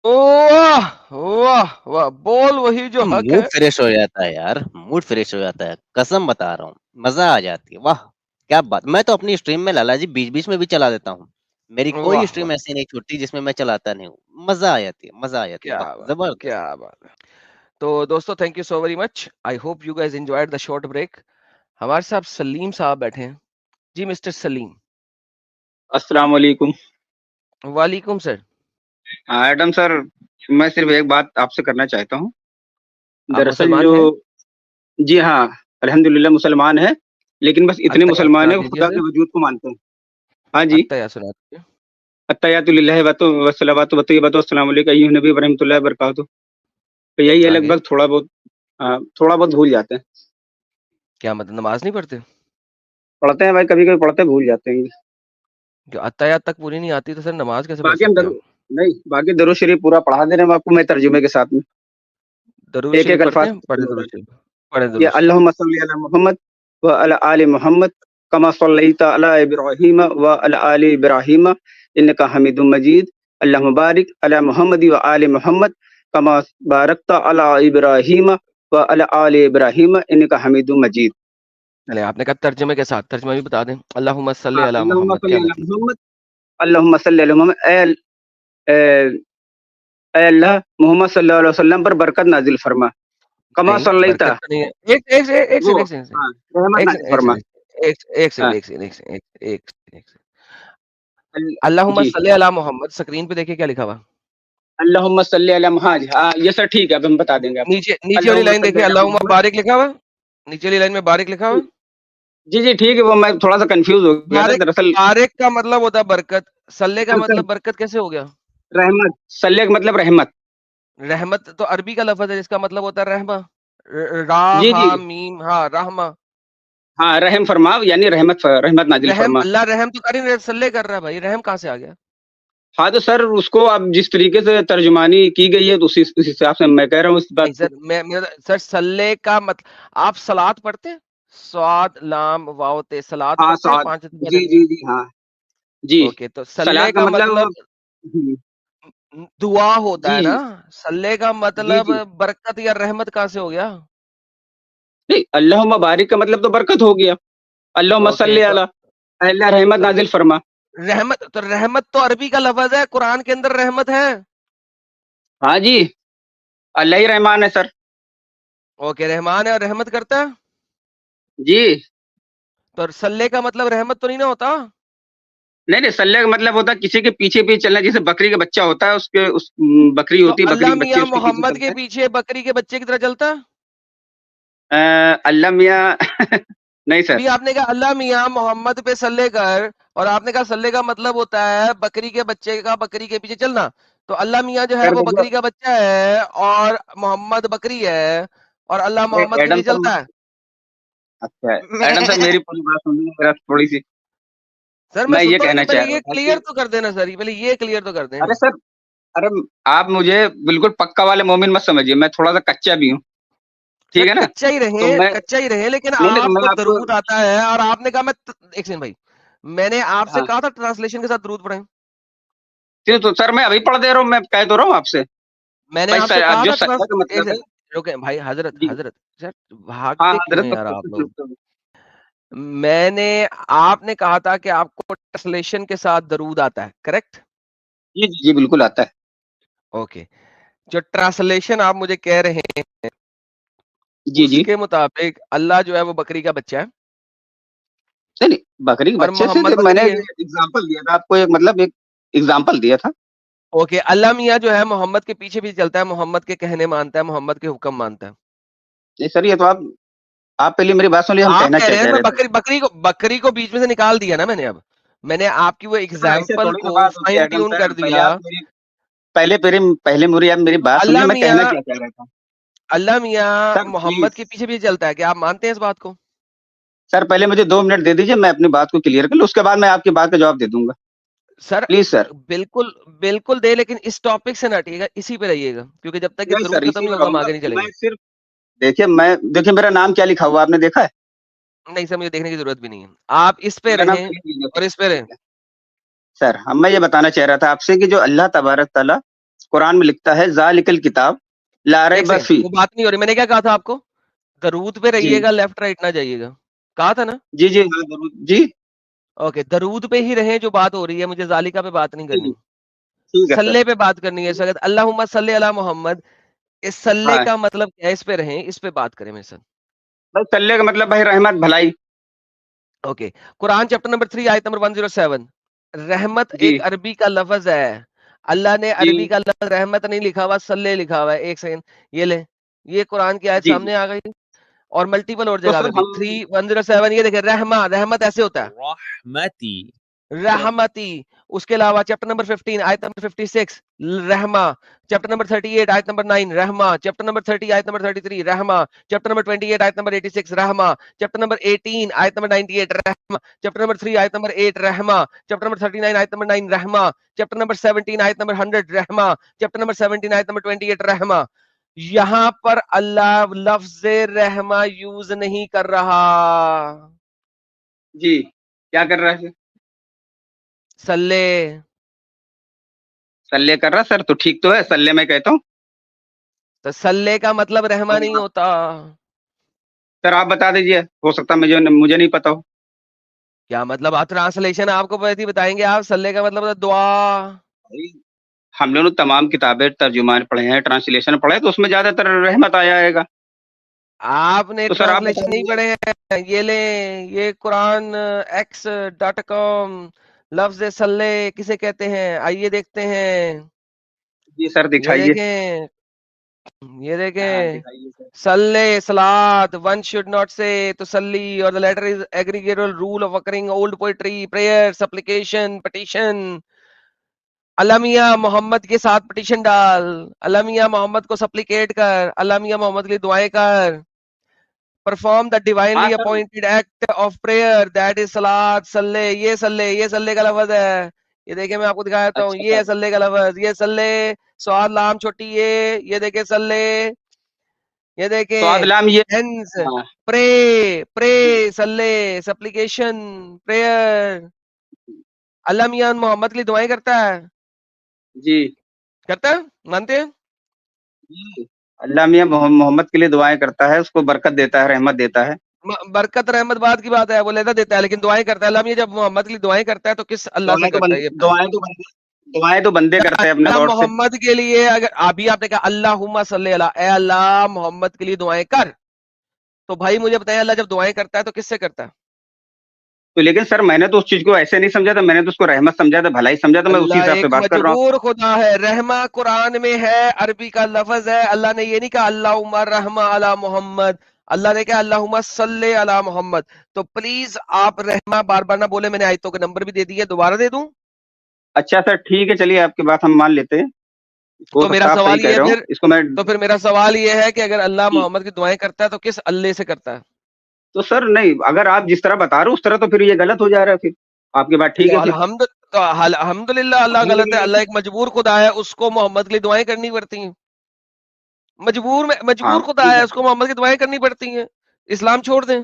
واہ واہ واہ، بول وہی جو حق موڈ ہے. فریش ہو جاتا ہے یار، موڈ فریش ہو جاتا ہے، قسم بتا رہا ہوں، مزہ آ جاتی ہے. واہ کیا بات. میں تو اپنی اسٹریم میں لالا جی بیچ بیچ میں بھی چلا دیتا ہوں. میری کوئی واہ اسٹریم واہ، ایسی نہیں چھوٹتی جس میں میں چلاتا نہیں ہوں. مزہ آ جاتی ہے، مزہ آ جاتی ہے. کیا واہ بات ہے، زبردست. کیا بات ہے. تو دوستو thank you so very much. I hope you guys enjoyed the short break. ہمارے ساتھ سلیم صاحب بیٹھے ہیں. جی مسٹر سلیم. السلام علیکم. وعلیکم سر. ایڈم سر، میں صرف ایک بات آپ سے کرنا چاہتا ہوں. آپ دراصل مسلمان جو ہیں؟ جی ہاں، الحمدللہ مسلمان ہے، لیکن بس اتنے اتحیات مسلمان سنا ہیں کہ دیجیے خدا سر. کے وجود کو مانتے ہیں. ہاں جی. اتحیات سنا دیجیے. التحیات للہ والصلوات والطیبات والسلام علیکم ایھا نبی ورحمۃ اللہ وبرکاتہ. تو یہی ہے لگ آگے بھگ، تھوڑا بہت تھوڑا بہت بھول جاتے ہیں. کیا مطلب نماز نہیں پڑھتے؟ پڑھتے ہیں بھائی، کبھی کبھی پڑھتے ہیں، بھول جاتے ہیں. جو اتحیات تک پوری نہیں آتی تو سر نماز کیسے پڑھ باقی ہم سکتے ہیں آپ؟ نہیں، باقی درود شریف پورا پڑھا دے رہے ہیں آپ کو، میں ترجمے کے ساتھ میں درود ایک شریف ایک پڑھتے الفاظ. ہیں؟ پڑھے درود شریف. پڑھے یہ درود شریف. اللہم صلی علی محمد وعلی آل محمد کما صلیت علی ابراہیم وعلی آل ابراہیم انک حمید مجید. اللہم بارک علی محمد وآل محمد کما بارکت علی ابراہیم وعلی آل ابراہیم انک حمید مجید. چلے آپ نے کہا ترجمے کے ساتھ، ترجمہ بھی بتا دیں. اللہم صلی علی اللہم محمد، صلی کیا علی مطلب؟ محمد، اللہم صلی علی محمد، اے اللہ محمد صلی اللہ علیہ وسلم پر برکت نازل فرما. کما نہیں صلیت، برکت تو نہیں ہے. ایک وہ سیکنڈ رحمت ایک نازل سیکنڈ ایک فرما. سیکنڈ ایک ہاں، سیکنڈ ایک سیکنڈ ایک سیکنڈ ایک سیکنڈ. اللہم جی. صلی علی محمد، اسکرین پہ دیکھیں کیا لکھا ہوا. اللہم صلی علی محمد. ہاں یہ سر ٹھیک ہے، اب ہم بتا دیں گے آپ کو. نیچے والی اللہم لائن صلی دیکھیں، علی اللہم محمد. بارک لکھا ہوا. نیچے والی لائن میں بارک لکھا ہوا. جی جی ٹھیک ہے، وہ میں تھوڑا سا کنفیوز ہو گیا تھا بارک، دراصل. بارک کا مطلب ہوتا ہے برکت. صلی کا برکت، مطلب برکت کیسے ہو گیا؟ رحمت. صلی کا مطلب رحمت. رحمت تو عربی کا لفظ ہے جس کا مطلب ہوتا ہے رحمہ. جی جی، راہ میم ہاں رحمہ. ہاں رحم فرما، یعنی رحمت نازل رحم، فرما. اللہ رحم تو کر ہی نہیں، صلی کر رہا ہے بھائی، رحم کہاں سے آ گیا؟ ہاں تو سر اس کو اب جس طریقے سے ترجمانی کی گئی ہے تو اس حساب سے میں کہہ رہا ہوں اس نہیں بات کو. سر، سر صلی کا مطلب، آپ سلاد پڑھتے ہیں؟ سواد لام واو تے سلاد ہاں پڑھتے ہیں سعاد. 5 دفعہ جی دن میں؟ جی جی ہاں جی. اوکے، تو صلی سلاد کا کا مطلب مطلب دعا ہوتا جی ہے نا. صلی کا جی مطلب جی. برکت یا رحمت کہاں سے ہو گیا؟ نہیں، اللہم بارک کا مطلب تو برکت ہو گیا. اللہم اوکے صلی تو علی، اے اللہ رحمت نازل فرما. رحمت تو، رحمت تو عربی کا لفظ ہے، قرآن کے اندر رحمت ہے. ہاں جی، اللہ ہی رحمان ہے سر. اوکے، رحمان ہے اور رحمت کرتا ہے. جی. تو صلی کا مطلب رحمت تو نہیں نہ ہوتا. نہیں نہیں، صلی کا مطلب ہوتا ہے کسی کے پیچھے پیچھے چلنا، جیسے بکری کا بچہ ہوتا ہے، اس کے بکری تو ہوتی ہے، بکری اللہ کے بچے میاں اس کے پیچھے محمد کے چلتے پیچھے بکری کے بچے کی طرح چلتا ہے. ہیں. اللہ میاں نہیں سر. ابھی آپ نے کہا اللہ میاں محمد پہ صلی کر، اور آپ نے کہا صلی کا مطلب ہوتا ہے بکری کے بچے کا بکری کے پیچھے چلنا. تو اللہ میاں جو ہے سر وہ دیکھو، بکری کا بچہ ہے اور محمد بکری ہے اور اللہ محمد کے ایڈم پیچھے سر، چلتا ہے. اچھا ایڈم سر میری پوری بات سنیے میرا تھوڑی سی. سر میں میں یہ سنتا ہوں، کہنا لیکن پہلے چاہ رہا یہ تھا کہ کلیئر تو کر دینا سر، پہلے یہ کلیئر تو کر دیں. ارے سر، ارے آپ مجھے بالکل پکا والے مومن مت سمجھیے، میں تھوڑا سا کچا بھی ہوں. سر ٹھیک ہے نا؟ کچا ہی تو رہیں، میں کچا ہی رہیں، لیکن نہیں نہیں، تو آپ میں کو آپ کو درود آتا ہے اور آپ نے کہا میں ایک سیکنڈ بھائی، میں نے آپ سے ہاں کہا تھا ٹرانسلیشن کے ساتھ درود پڑھیں. تو سر میں ابھی پڑھ دے رہا ہوں، میں کہہ تو رہا ہوں آپ سے. میں نے بھائی آپ سے کہا جو تھا سجدہ کا ایک مطلب ہے. سیکنڈ رکیں بھائی، حضرت جی حضرت سر ہاں بھاگتے کیوں حضرت ہیں یار آپ لوگ؟ جی میں نے، آپ نے کہا تھا کہ آپ کو ٹرانسلیشن کے ساتھ درود آتا ہے، کریکٹ؟ جی جی بالکل آتا ہے. اوکے، جو ٹرانسلیشن آپ مجھے کہہ رہے ہیں جی اس جی. کے مطابق اللہ جو ہے وہ بکری کا بچہ ہے نہیں نہیں، بکری کے اور بچے سے محمد میں نے بکری ہے. ایگزامپل دیا تھا آپ کو، ایک مطلب ایک ایگزامپل دیا تھا. اوکے، اللہ میاں جو ہے محمد کے پیچھے بھی چلتا ہے، محمد کے کہنے مانتا ہے، محمد کے حکم مانتا ہے. نہیں سر، یہ تو آپ پہلے میری بات سن لیے، ہم آپ کہنا کہہ کیا رہے ہیں چاہ میں رہے تھے. بکری کو بیچ میں سے نکال دیا نا میں نے. اب میں نے آپ کی وہ سر ایسے ایگزامپل تھوڑی نا کو بات ہوتی ہے فائن ایڈم ٹیون سر، کر پہلے دیا. آپ میری پہلے میری تو بات سنیے، اللہ میں کہنا میاں، کیا چاہ رہا تھا. اللہ میاں سر محمد پلیز، کے پیچھے بھی چلتا ہے، کیا آپ مانتے ہیں اس بات کو؟ سر پہلے مجھے 2 منٹ دے دیجیے، میں اپنی بات کو کلیئر کر لوں، اس کے بعد میں آپ کی بات کا جواب دے دوں گا. Sir please sir. بالکل بالکل دے، لیکن اس ٹاپک سے نہ ہٹیے گا، اسی پہ رہیے گا، کیونکہ جب تک یہ نہیں سر، درود ختم اسی نہیں میں ہوگا ہم رہوں گا. آگے نہیں چلیں میں گے. صرف دیکھیے میرا نام کیا لکھا ہوا آپ نے دیکھا ہے؟ نہیں سر، مجھے دیکھنے کی ضرورت بھی نہیں ہے، آپ اس پہ میرا نام رہیں کلیئر اور اس پہ رہیں. ٹھیک ہے سر. میں یہ بتانا چاہ رہا تھا آپ سے کہ جو اللہ تبارک تعالیٰ قرآن میں لکھتا ہے ذالکل کتاب لا ایک ریب سیکنڈ، فیہ. وہ بات نہیں ہو رہی، میں نے کیا کہا تھا آپ کو؟ درود پہ جی رہیے گا، لیفٹ رائٹ نہ جائیے گا، کہا تھا نا؟ جی جی ہاں درود جی اوکے، درود پہ ہی رہیں جو بات ہو رہی ہے، مجھے ذالکہ پہ بات نہیں کرنی، جی ٹھیک ہے سر. صلی پہ بات کرنی ہے. سر اللہم صلی علی محمد، اس صلی ہاں کا مطلب کیا ہے؟ اس پہ رہیں، اس پہ بات کریں میرے ساتھ. بھائی صلی کا مطلب بھائی رحمت بھلائی. اوکے، قرآن چیپٹر نمبر 3 آیت نمبر 107. رحمت جی ایک عربی کا لفظ ہے، اللہ نے جی عربی کا لفظ رحمت نہیں لکھا ہوا، صلی لکھا ہوا ہے. ایک سیکنڈ، یہ لے، یہ قرآن کی آیت جی سامنے آ گئی، اور ملٹیپل اور تو جگہ سر پہ بھی. ہم 3107 یہ دیکھیں، رحمہ، رحمت ایسے ہوتا ہے، رحمتی رحمتی. اس کے علاوہ چیپٹر نمبر 15 آیت نمبر 56 رحمہ، چیپٹر نمبر 38 آیت نمبر 9 رحمہ، چیپٹر نمبر 30 آیت نمبر 33 رحمہ، چیپٹر نمبر 28 آیت نمبر 86 رحمہ، چیپٹر نمبر 18 آیت نمبر 98 رحمہ، چیپٹر نمبر 3 آیت نمبر 8 رحمہ، چیپٹر نمبر 39 آیت نمبر 9 رحمہ، چیپٹر نمبر 17 آیت نمبر 100 رحمہ، چیپٹر نمبر 17 آیت نمبر 28 رحمہ. یہاں پر اللہ لفظ رحمہ یوز نہیں کر رہا، جی کیا کر رہا ہے صلی. صلی کر رہا سر؟ تو ٹھیک تو ہے، صلی میں کہتا ہوں. تو صلی کا مطلب رحمہ نہیں ہوتا. سر آپ بتا دیجئے، ہو سکتا مجھے نہیں پتا ہو. کیا مطلب؟ آپ ٹرانسلیشن آپ کو ویسے ہی بتائیں گے. آپ صلی کا مطلب ہوتا ہے دعا. ہم نے تمام کتابیں ترجمان پڑھے ہیں، ٹرانسلیشن پڑھے، تو اس میں زیادہ تر رحمت آئے گا. آپ نے تو سر آپ بتا ٹرانسلیشن نہیں دیجیے. پڑھے ہیں. یہ لیں، یہ قرآن x.com، لفظ صلی کسے کہتے ہیں؟ آئیے دیکھتے ہیں. جی سر یہ دکھائیے. دیکھیں، یہ ہاں دیکھیں، دکھائیے سر. صلی صلات one should not say to salli, or the letter is aggregate rule of occurring old poetry, prayer, supplication, petition. علمیہ محمد کے ساتھ پٹیشن ڈال، علمیہ محمد کو سپلیکیٹ کر، علمیہ محمد کے لیے دعائیں کر. perform the ہاں divinely sir appointed act of prayer that is salat. صلی، یہ صلی کا لفظ ہے. یہ دیکھیں میں آپ کو دکھا دیتا ہوں، اچھا یہ ہے سر. صلی کا لفظ، یہ صلی سواد لام چھوٹی، یہ دیکھیں صلی، یہ سواد دیکھیں لام یہ. hence ہاں pray صلی supplication prayer. اللہ میاں محمد کے لیے دعائیں کرتا ہے، جی کرتا ہے، مانتے ہیں؟ جی اللہ میاں محمد کے لیے دعائیں کرتا ہے، اس کو برکت دیتا ہے، رحمت دیتا ہے. برکت رحمت بات کی بات ہے، وہ لیتا دیتا ہے، لیکن دعائیں کرتا ہے. اللہ میاں جب محمد کے لیے دعائیں کرتا ہے تو کس اللہ سے کرتا ہے یہ بتائیں؟ دعائیں تو بندے کرتے ہیں اپنے اللہ طور سے. محمد کے لیے اگر ابھی آپ نے کہا اللہم صلی اللہ، اے اللہ محمد کے لیے دعائیں کر، تو بھائی مجھے بتائیں اللہ جب دعائیں کرتا ہے تو کس سے کرتا ہے؟ تو لیکن سر میں نے تو اس چیز کو ایسے نہیں سمجھا تھا، میں نے تو اس کو رحمت سمجھا تھا، بھلائی سمجھا تھا. میں اسی اللہ حساب سے ایک بات کر رہا ہوں. مجبور خدا ہے. رحمہ قرآن میں ہے، عربی کا لفظ ہے. اللہ نے یہ نہیں کہا اللہم رحمہ علی محمد، اللہ نے کہا اللہم صلی علی محمد. تو پلیز آپ رحمہ بار بار نہ بولے. میں نے آیتوں کے نمبر بھی دے دیے، دوبارہ دے دوں؟ اچھا سر ٹھیک ہے، چلیے آپ کی بات ہم مان لیتے ہیں. ہو تو میرا سکتا ہے آپ صحیح سوال کہہ یہ رہے ہوں. پھر اس کو میں تو پھر میرا سوال یہ ہے کہ اگر اللہ محمد کی دعائیں کرتا ہے تو کس اللہ سے کرتا ہے؟ تو سر نہیں، اگر آپ جس طرح بتا رہے ہو اس طرح تو پھر یہ غلط ہو جا رہا ہے. پھر آپ کی بات ٹھیک ہے. پھر الحمد للہ اللہ غلط ہے. اللہ ایک مجبور خدا ہے، اس کو محمد کے لیے دعائیں کرنی پڑتی ہیں. ہاں مجبور خدا ہے، اس کو محمد کی دعائیں کرنی پڑتی ہیں. اسلام چھوڑ دیں.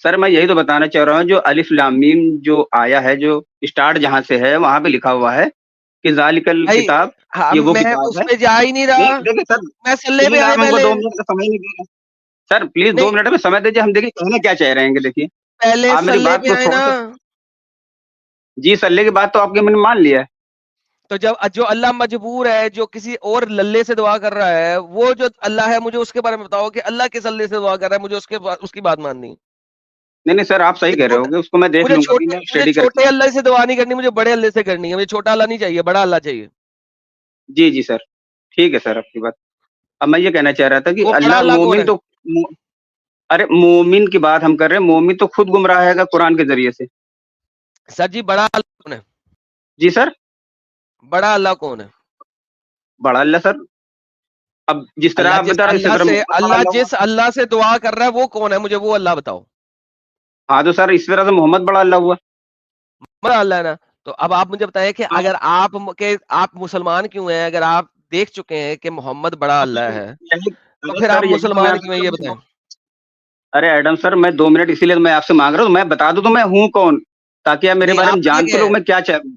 سر میں یہی تو بتانا چاہ رہا ہوں، جو الف لام میم جو آیا ہے، جو اسٹارٹ جہاں سے ہے وہاں پہ لکھا ہوا ہے کہ ذالکل بھائی کتاب، یہ وہ میں کتاب اس ہے. پہ جا ہی نہیں رہا، دیکھیں سر میں صلی پہ پلیز آئے آپ ہم کو پہلے. 2 منٹ کا سمے نہیں دے رہے. سر پلیز 2 نہیں، منٹ میں سمے دیجیے، ہم دیکھیں کہنا کیا چاہ رہے ہیں. دیکھیے پہلے آپ میری صلی بات پہ کو آئے تھوڑا نا. سا. جی صلی کی بات تو آپ کے میں نے مان لیا ہے. تو جب جو اللہ مجبور ہے، جو کسی اور للے سے دعا کر رہا ہے، وہ جو اللہ ہے، مجھے اس کے بارے میں بتاؤ کہ اللہ کس اللہ سے دعا کر رہا ہے، مجھے اس کی بات ماننی. نہیں سر آپ صحیح کہہ رہے ہوگے، اس کو میں دیکھ مجھے لوں گا، میں مجھے اسٹڈی کر کے. چھوٹے اللہ سے دعا نہیں کرنی، مجھے بڑے اللہ سے کرنی ہے. مجھے چھوٹا اللہ نہیں چاہیے، بڑا اللہ چاہیے. جی سر ٹھیک ہے سر آپ کی بات. اب میں یہ کہنا چاہ رہا تھا کہ وہ بڑا اللہ اللہ کون مومن ہے؟ تو ارے مومن کی بات ہم کر رہے ہیں، مومن تو خود گمراہ ہے گا قرآن کے ذریعے سے. سر جی بڑا اللہ کون ہے؟ جی سر بڑا اللہ کون ہے؟ بڑا اللہ سر اب جس طرح آپ بتا رہے ہیں اسی طرح محمد بڑا اللہ ہوا. جس اللہ سے دعا کر رہا ہے وہ کون ہے؟ مجھے وہ اللہ بتاؤ. ہاں تو سر اس طرح سے محمد بڑا اللہ ہوا. بڑا اللہ ہے نا. تو اب آپ مجھے بتائیں کہ اگر آپ مسلمان کیوں ہیں؟ اگر آپ دیکھ چکے ہیں کہ محمد بڑا اللہ ہے تو پھر آپ سر یہی تو میں مسلمان آپ کیوں ہیں؟ یہ بتائیں. ارے ایڈم سر میں 2 منٹ اسی لیے میں آپ سے مانگ رہا ہوں، میں بتا دوں تو میں ہوں کون، تاکہ آپ میرے نہیں بارے آپ میں یہ جان تو کہ لو میں کیا چاہوں.